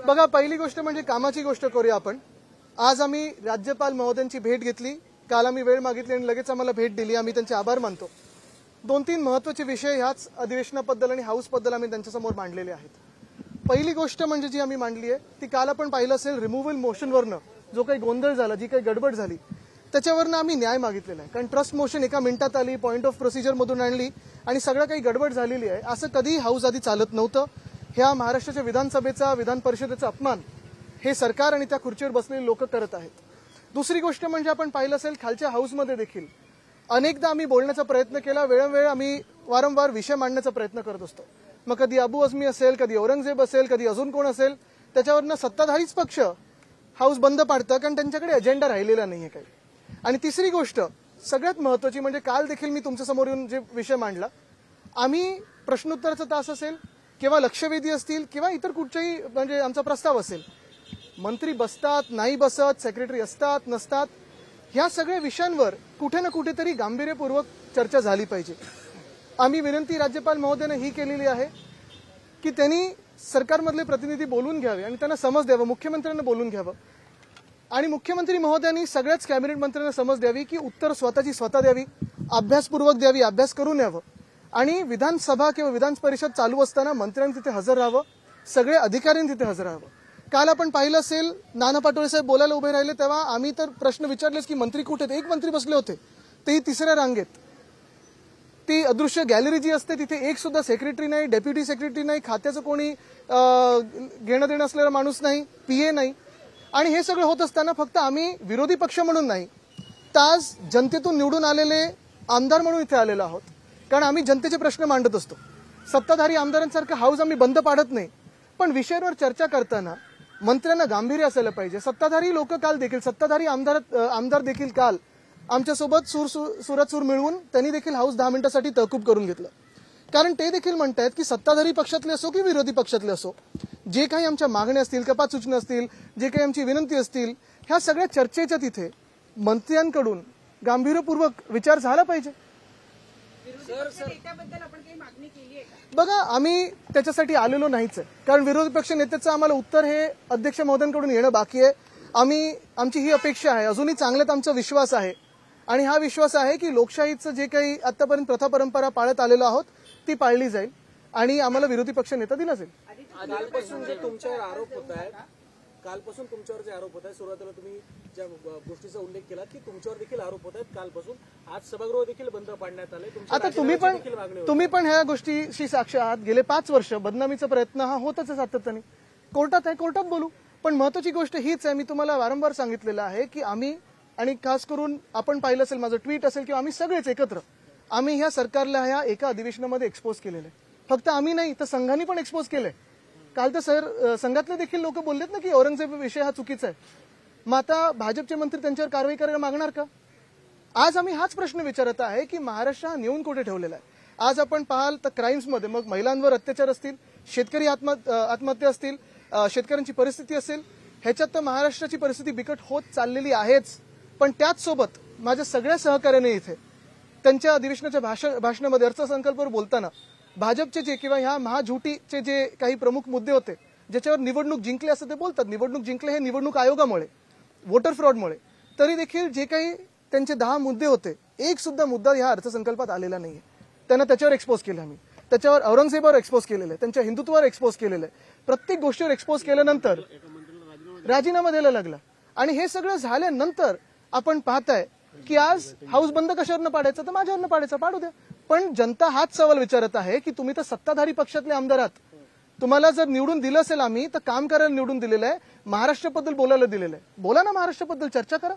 बघा, पहिली गोष्ट म्हणजे कामाची गोष्ट करूया आपण. आज आम्ही राज्यपाल महोदयांची भेट घेतली. काल आम्ही वेळ मागितली आणि लगेच आम्हाला भेट दिली. आम्ही त्यांचे आभार मानतो. 2-3 महत्त्वाचे विषय ह्याच अधिवेशनाबद्दल आणि हाऊसबद्दल आम्ही त्यांच्यासमोर मांडलेले आहेत. पहिली गोष्ट म्हणजे जी आम्ही मांडली आहे ती काल आपण पाहिलं असेल, रिमूव्हल मोशनवरनं जो काही गोंधळ झाला, जी काही गडबड झाली, त्याच्यावरनं आम्ही न्याय मागितलेला आहे. कारण ट्रस्ट मोशन एका मिनिटात आली, पॉईंट ऑफ प्रोसिजरमधून आणली आणि सगळं काही गडबड झालेली आहे. असं कधीही हाऊस आधी चालत नव्हतं. ह्या महाराष्ट्राच्या विधानसभेचा, विधान परिषदेचा अपमान हे सरकार आणि त्या खुर्चीवर बसलेले लोक करत आहेत. दुसरी गोष्ट म्हणजे आपण पाहिलं असेल, खालच्या हाऊसमध्ये देखील अनेकदा आम्ही बोलण्याचा प्रयत्न केला. वेळोवेळ आम्ही वारंवार विषय मांडण्याचा प्रयत्न करत असतो. मग कधी अबू अझमी असेल, कधी औरंगजेब असेल, कधी अजून कोण असेल, त्याच्यावरनं सत्ताधारीच पक्ष हाऊस बंद पाडतं, कारण त्यांच्याकडे अजेंडा राहिलेला नाहीये काही. आणि तिसरी गोष्ट सगळ्यात महत्त्वाची म्हणजे काल देखील मी तुमच्यासमोर येऊन जे विषय मांडला, आम्ही प्रश्नोत्तराचा तास असेल किंवा लक्षवेधी असतील किंवा इतर कुठच्याही म्हणजे आमचा प्रस्ताव असेल, मंत्री बसतात, नाही बसत, सेक्रेटरी असतात, नसतात, ह्या सगळ्या विषयांवर कुठे ना कुठेतरी गांभीर्यपूर्वक चर्चा झाली पाहिजे. आम्ही विनंती राज्यपाल महोदयाने ही केलेली आहे की त्यांनी सरकारमधले प्रतिनिधी बोलून घ्यावे आणि त्यांना समज द्यावं, मुख्यमंत्र्यांना बोलून घ्यावं आणि मुख्यमंत्री महोदयांनी सगळ्याच कॅबिनेट मंत्र्यांना समज द्यावी की उत्तर स्वतःची स्वतः द्यावी, अभ्यासपूर्वक द्यावी, अभ्यास करून यावं आणि विधानसभा किंवा विधान परिषद चालू असताना मंत्र्यांनी तिथे हजर राहावं, सगळे अधिकाऱ्यांनी तिथे हजर राहावं. काल आपण पाहिलं असेल, नाना पाटोळे साहेब बोलायला उभे राहिले तेव्हा आम्ही तर प्रश्न विचारलेच की मंत्री कुठे आहेत. एक मंत्री बसले होते, तेही तिसऱ्या रांगेत. ती अदृश्य गॅलरी जी असते तिथे एक सुद्धा सेक्रेटरी नाही, डेप्युटी सेक्रेटरी नाही, खात्याचं कोणी घेणं देणं असलेला माणूस नाही, पीए नाही. आणि हे सगळं होत असताना फक्त आम्ही विरोधी पक्ष म्हणून नाही, तर आज जनतेतून निवडून आलेले आमदार म्हणून इथे आलेलो आहोत. कारण आम्ही जनतेचे प्रश्न मांडत असतो. सत्ताधारी आमदारांसारखं हाऊस आम्ही बंद पाडत नाही, पण विषयावर चर्चा करताना मंत्र्यांना गांभीर्य असायला पाहिजे. सत्ताधारी लोक काल देखील, सत्ताधारी आमदार देखील काल आमच्यासोबत सुरात सूर मिळवून त्यांनी देखील हाऊस 10 मिनिटांसाठी तहकूब करून घेतलं. कारण ते देखील म्हणतायत की सत्ताधारी पक्षातले असो की विरोधी पक्षातले असो, जे काही आमच्या मागण्या असतील, कपात सूचना असतील, जे काही आमची विनंती असतील, ह्या सगळ्या चर्चेच्या तिथे मंत्र्यांकडून गांभीर्यपूर्वक विचार झाला पाहिजे. बघा, आम्ही त्याच्यासाठी आलेलो नाहीच आहे. कारण विरोधी पक्ष नेत्याचं आम्हाला उत्तर हे अध्यक्ष महोदयांकडून येणं बाकी आहे. आमची ही अपेक्षा आहे, अजूनही चांगल्यात आमचा विश्वास आहे आणि हा विश्वास आहे की लोकशाहीचं जे काही आतापर्यंत प्रथा परंपरा पाळत आलेलो आहोत ती पाळली जाईल आणि आम्हाला विरोधी पक्ष नेता दिला जाईल. कालपासून जे तुमच्यावर आरोप होत आहेत, सुरुवातीला तुम्ही ज्या गोष्टीचा उल्लेख केला की तुमच्यावर देखील आरोप होत आहेत, कालपासून आज सभागृह देखील बंद पाडण्यात आले. आता तुम्ही पण ह्या गोष्टीशी साक्ष आहात. गेले 5 वर्ष बदनामीचा प्रयत्न हा होतच आहे सातत्याने. कोर्टात आहे, कोर्टात बोलू. पण महत्वाची गोष्ट हीच आहे, मी तुम्हाला वारंवार सांगितलेलं आहे की आम्ही आणि खास करून आपण पाहिलं असेल, माझं ट्विट असेल किंवा आम्ही सगळेच एकत्र आम्ही ह्या सरकारला ह्या एका अधिवेशनामध्ये एक्सपोज केलेलं आहे. फक्त आम्ही नाही तर संघाने पण एक्सपोज केलंय. काल तर संघातले देखील लोक बोललेत ना की औरंगजेब विषय हा चुकीचा आहे. मग आता भाजपचे मंत्री त्यांच्यावर कारवाई करायला मागणार का? आज आम्ही हाच प्रश्न विचारत आहे की महाराष्ट्र हा नेऊन कुठे ठेवलेला आहे. आज आपण पाहाल तर क्राईम्समध्ये मग महिलांवर अत्याचार असतील, शेतकरी आत्महत्या असतील, शेतकऱ्यांची परिस्थिती असेल, ह्याच्यात तर महाराष्ट्राची परिस्थिती बिकट होत चाललेली आहेच. पण त्याच सोबत माझ्या सगळ्या सहकार्याने इथे त्यांच्या अधिवेशनाच्या भाषणामध्ये अर्थसंकल्पावर बोलताना भाजपचे जे किंवा ह्या महाझुटीचे जे काही प्रमुख मुद्दे होते, ज्याच्यावर निवडणूक जिंकले असं ते बोलतात, निवडणूक जिंकले हे निवडणूक आयोगामुळे, वोटर फ्रॉडमुळे, तरी देखील जे काही त्यांचे 10 मुद्दे होते, एक सुद्धा मुद्दा ह्या अर्थसंकल्पात आलेला नाहीये. त्यांना त्याच्यावर एक्सपोज केलं आम्ही, त्याच्यावर औरंगजेबावर एक्सपोज केलेलं आहे, त्यांच्या हिंदुत्वावर एक्सपोज केलेलं आहे. प्रत्येक गोष्टीवर एक्सपोज केल्यानंतर राजीनामा द्यायला लागला आणि हे सगळं झाल्यानंतर आपण पाहताय की आज हाऊस बंद कशावरनं पाडायचं, तर माझ्यावरनं पाडायचं, पाडू द्या. पण जनता हाच सवाल विचारत आहे की तुम्ही तर सत्ताधारी पक्षातले आमदार आहात, तुम्हाला जर निवडून दिलं असेल आम्ही तर काम करायला निवडून दिलेलं आहे, महाराष्ट्राबद्दल बोलायला दिलेलं आहे, बोला ना महाराष्ट्राबद्दल, चर्चा करा.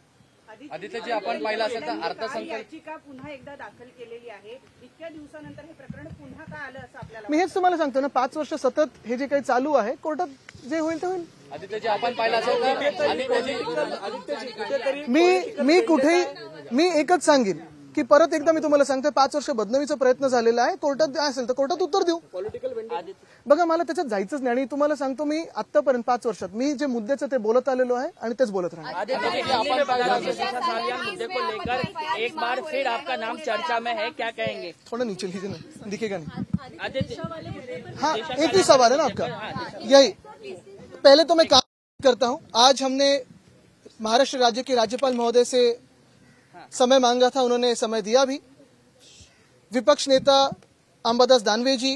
आदित्यजी, आपण पाहिलं असेल तर अर्थसंकल्प याचिका पुन्हा एकदा दाखल केलेली आहे. इतक्या दिवसानंतर हे प्रकरण पुन्हा का आलं असं आपल्याला मी हेच तुम्हाला सांगतो ना, 5 वर्ष सतत हे जे काही चालू आहे, कोर्टात जे होईल ते होईल. आदित्यजी, आपण पाहिलं असेल तर मी एकच सांगेन की परत एकदा मी तुम्हाला सांगते 5 वर्ष बदनामीचा प्रयत्न झालेला आहे. कोर्टात असेल तर कोर्टात उत्तर देऊ. पॉलिटिकल वेंडिंग बघा मला त्याच्यात जायचंच नाही आणि तुम्हाला सांगतो मी आतापर्यंत 5 वर्षात मी जे मुद्द्याचं ते बोलत आलेलो आहे आणि तेच बोलत राहणार. मुद्दे को लेकर एक बार फिर आपका नाम चर्चा में है, क्या कहेंगे? थोड़ा नीचे लीजिए ना, दिखेगा नहीं. आदित्य, हाँ एक ही सवाल है ना आपका. यही पहले तो मैं काम करता हूँ. आज हमने महाराष्ट्र राज्य के राज्यपाल महोदय से समय मांगा था, उन्होंने समय दिया भी. विपक्ष नेता अंबादास दानवे जी,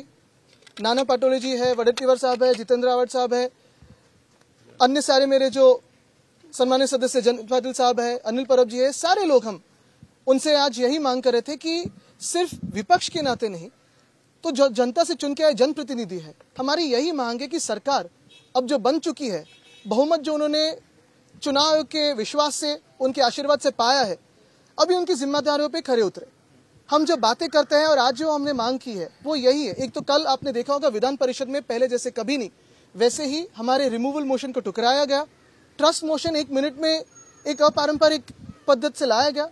नाना पाटोले जी है, वडेट्टीवार साहब है, जितेंद्र आव्हाड साहब है, अन्य सारे मेरे जो सम्मानित सदस्य जयंत पाटिल साहब है, अनिल परब जी है, सारे लोग हम उनसे आज यही मांग कर रहे थे कि सिर्फ विपक्ष के नाते नहीं तो जो जनता से चुन के आए जनप्रतिनिधि है, हमारी यही मांग है कि सरकार अब जो बन चुकी है, बहुमत जो उन्होंने चुनाव के विश्वास से उनके आशीर्वाद से पाया है, अभी उनकी जिम्मेदारियों पे खरे उतरे. हम जो बातें करते हैं और आज जो हमने मांग की है वो यही है. एक तो कल आपने देखा होगा विधान परिषद में पहले जैसे कभी नहीं वैसे ही हमारे रिमूवल मोशन को ठुकराया गया. ट्रस्ट मोशन 1 मिनट में एक अपारंपरिक पद्धति से लाया गया.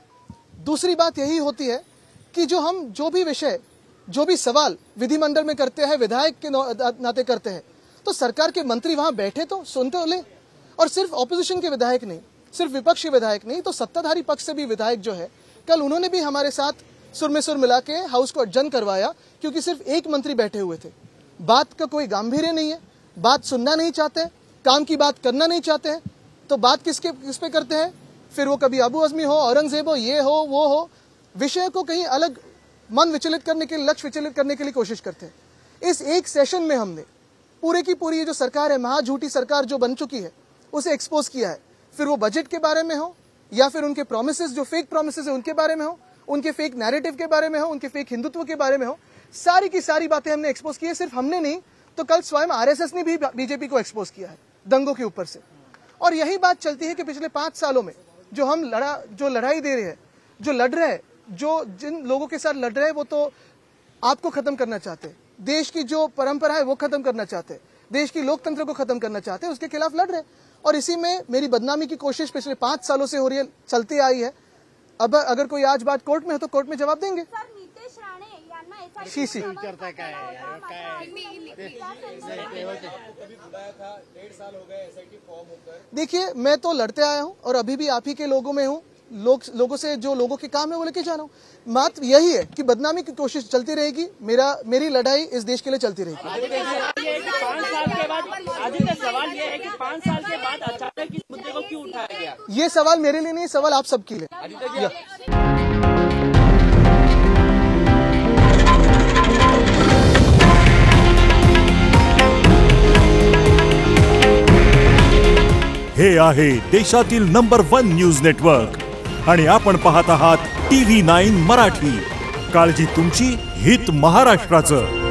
दूसरी बात यही होती है कि जो भी विषय जो भी सवाल विधिमंडल में करते हैं, विधायक के नाते करते हैं, तो सरकार के मंत्री वहां बैठे तो सुनते हो ले. और सिर्फ ऑपोजिशन के विधायक नहीं, सिर्फ विपक्ष के विधायक नहीं, तो सत्ताधारी पक्ष से भी विधायक जो है कल उन्होंने भी हमारे साथ सुर में सुर मिला के हाउस को अडजन करवाया, क्योंकि सिर्फ एक मंत्री बैठे हुए थे. बात का कोई गांभीर्य नहीं है, बात सुनना नहीं चाहते, काम की बात करना नहीं चाहते हैं, तो बात किस पे करते हैं? फिर वो कभी अबू आजमी हो, औरंगजेब हो, ये हो वो हो, विषय को कहीं अलग मन विचलित करने के लिए, लक्ष्य विचलित करने के लिए कोशिश करते हैं. इस एक सेशन में हमने पूरे की पूरी ये जो सरकार है, महाझूठी सरकार जो बन चुकी है, उसे एक्सपोज किया है. फिर वो बजट के बारे में हो या फिर उनके प्रोमिसेस जो फेक प्रोमिसेस है उनके बारे में हो, उनके फेक नैरेटिव के बारे में हो, उनके फेक हिंदुत्व के बारे में हो, सारी की सारी बातें हमने एक्सपोज की है. सिर्फ हमने नहीं तो कल स्वयं आरएसएस ने भी बीजेपी को एक्सपोज किया है दंगों के ऊपर से. और यही बात चलती है कि पिछले 5 सालों में जो हम लड़ाई दे रहे हैं, जो लड़ रहे हैं, जो जिन लोगों के साथ लड़ रहे हैं, वो तो आपको खत्म करना चाहते हैं. देश की जो परंपरा है वो खत्म करना चाहते हैं, देश की लोकतंत्र को खत्म करना चाहते हैं, उसके खिलाफ लड़ रहे हैं. और इसी में मेरी बदनामी की कोशिश पिछले 5 सालों से हो रही है, चलती आई है. अब अगर कोई आज बात कोर्ट में है तो कोर्ट में जवाब देंगे. शीशी देखिए, मैं तो लड़ते आया हूं और अभी भी आप ही के लोगों में हूं. लोगों से जो लोगों के काम है वो लेके जा रहा हूं. मात्र यही है कि बदनामी की कोशिश चलती रहेगी, मेरी लड़ाई इस देश के लिए चलती रहेगी. 5 साल के बाद आदित्य, सवाल ये है कि 5 साल के बाद अचानक इस मुद्दे को क्यों उठाया गया? ये सवाल मेरे लिए नहीं, सवाल आप सबके लिए. हे आहे देशातील नंबर 1 न्यूज नेटवर्क आणि आपण पाहत आहात TV9 मराठी. काळजी तुमची, हित महाराष्ट्राचं.